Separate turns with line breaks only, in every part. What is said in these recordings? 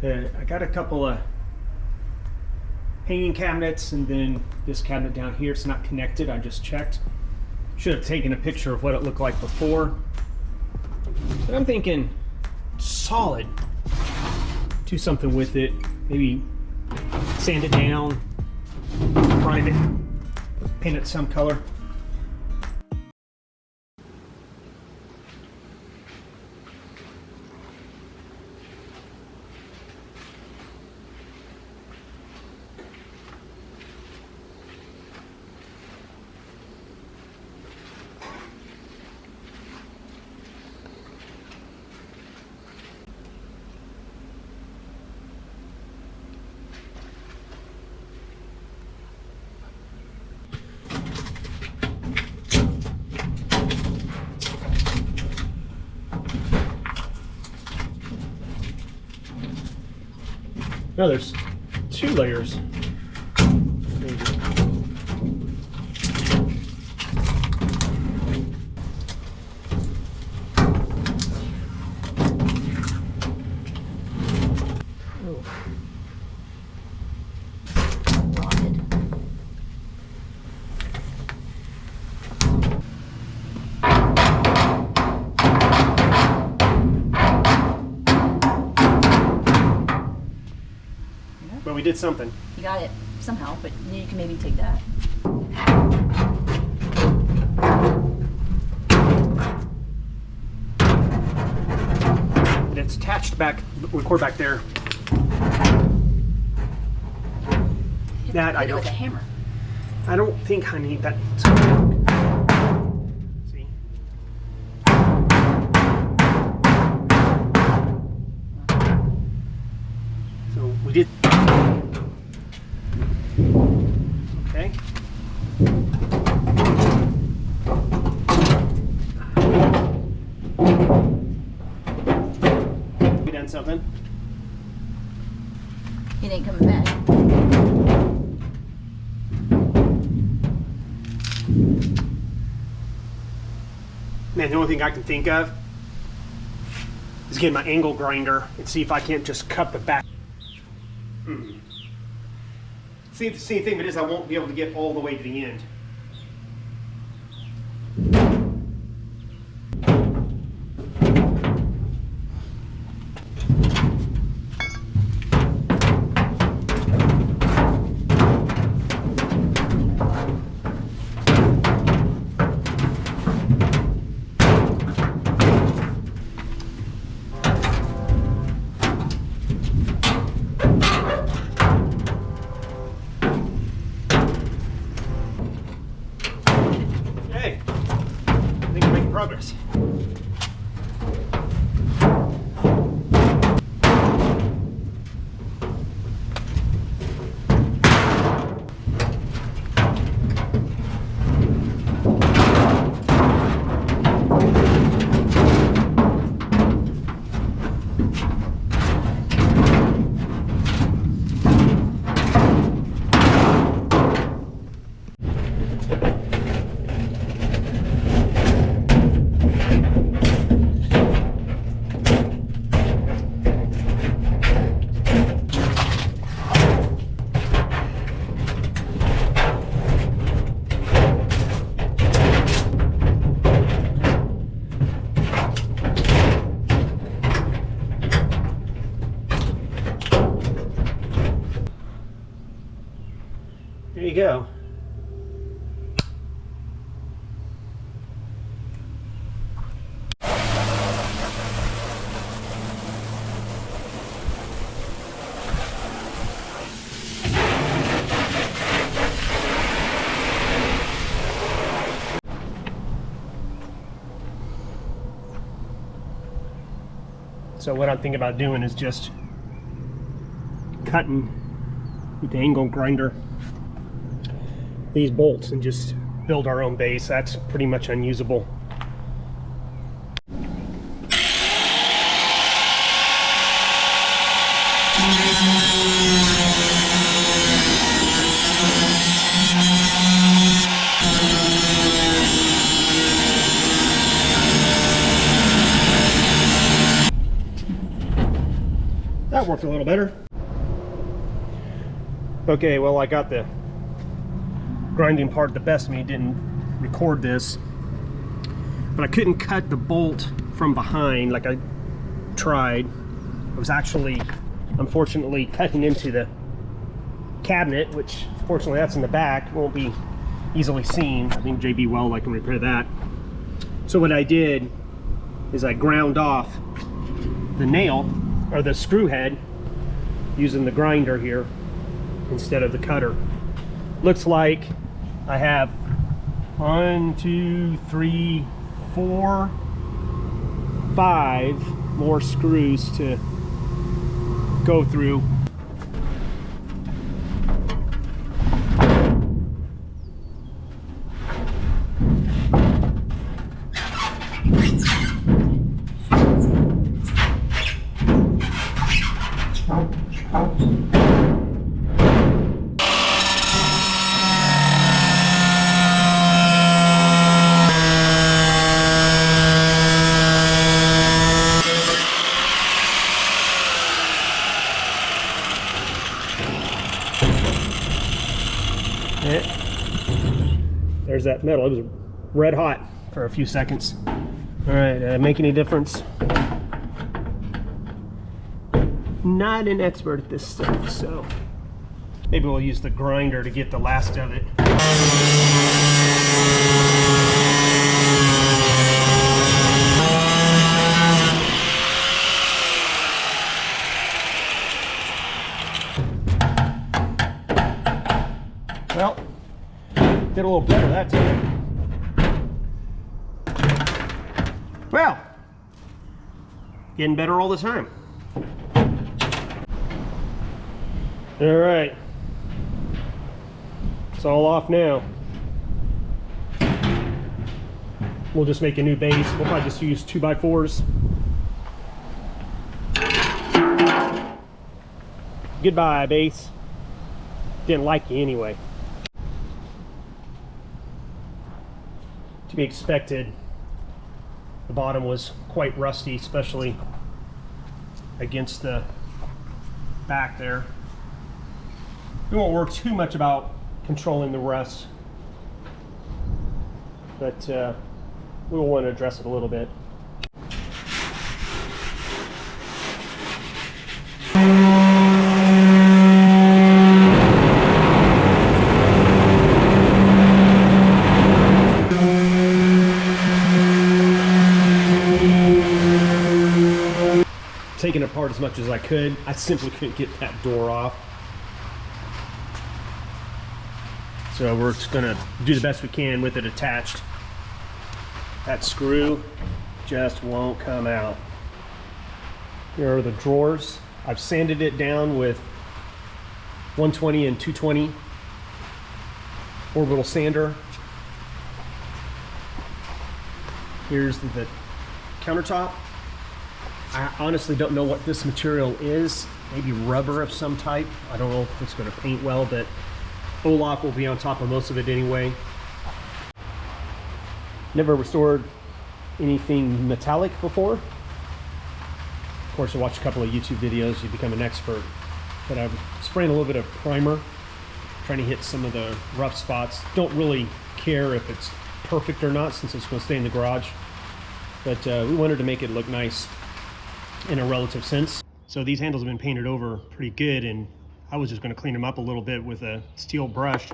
I got a couple of hanging cabinets, and then this cabinet down here. It's not connected. I just checked. Should have taken a picture of what it looked like before. But I'm thinking solid. Do something with it. Maybe sand it down, prime it, paint it some color. No, there's 2 layers. But we did something.
You got it somehow, but you can maybe take that.
It's attached back, record back there. That I don't.
With a hammer.
I don't think I need that. See? So we did. Okay. We done something.
He ain't coming back.
Man, the only thing I can think of is getting my angle grinder and see if I can't just cut the back. See, the same thing, but is I won't be able to get all the way to the end. Hey, I think we're making progress. There you go. So what I'm thinking about doing is just cutting with the angle grinder these bolts and just build our own base. That's pretty much unusable. That worked a little better. Okay, well, I got the grinding part the best of me. Didn't record this, but I couldn't cut the bolt from behind like I tried. I was actually, unfortunately, cutting into the cabinet, which fortunately that's in the back, won't be easily seen. I think JB Weld, I can repair that. So what I did is I ground off the nail, or the screw head, using the grinder here instead of the cutter. Looks like I have 1, 2, 3, 4, 5 more screws to go through. There's that metal. It was red hot for a few seconds. All right, make any difference? Not an expert at this stuff, so maybe we'll use the grinder to get the last of it. Well, did a little better that time. Well, getting better all the time. All right, it's all off now. We'll just make a new base. We'll probably just use 2x4s. Goodbye, base. Didn't like you anyway. To be expected, the bottom was quite rusty, especially against the back there. We won't worry too much about controlling the rust, but we will want to address it a little bit. Taking it apart as much as I could. I simply couldn't get that door off. So we're just gonna do the best we can with it attached. That screw just won't come out. Here are the drawers. I've sanded it down with 120 and 220 orbital sander. Here's the countertop. I honestly don't know what this material is. Maybe rubber of some type. I don't know if it's going to paint well, but Olaf will be on top of most of it anyway. Never restored anything metallic before. Of course, you watch a couple of YouTube videos, you become an expert. But I'm spraying a little bit of primer, trying to hit some of the rough spots. Don't really care if it's perfect or not, since it's going to stay in the garage. But we wanted to make it look nice in a relative sense. So these handles have been painted over pretty good, and I was just going to clean them up a little bit with a steel brush.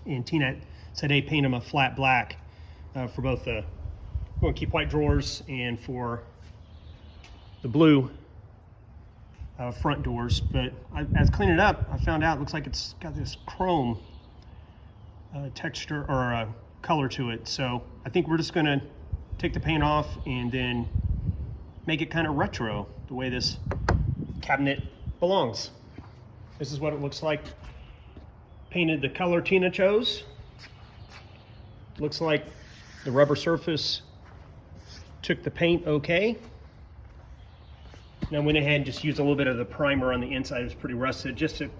And Tina said, hey, paint them a flat black for both the, we're going to keep white drawers, and for the blue front doors. But as cleaning it up, I found out it looks like it's got this chrome texture or color to it. So I think we're just going to take the paint off and then make it kind of retro, the way this cabinet belongs. This is what it looks like. Painted the color Tina chose. Looks like the rubber surface took the paint okay. Now I went ahead and just used a little bit of the primer on the inside. It was pretty rusted, just to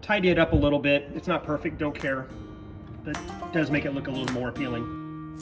tidy it up a little bit. It's not perfect, don't care, but it does make it look a little more appealing.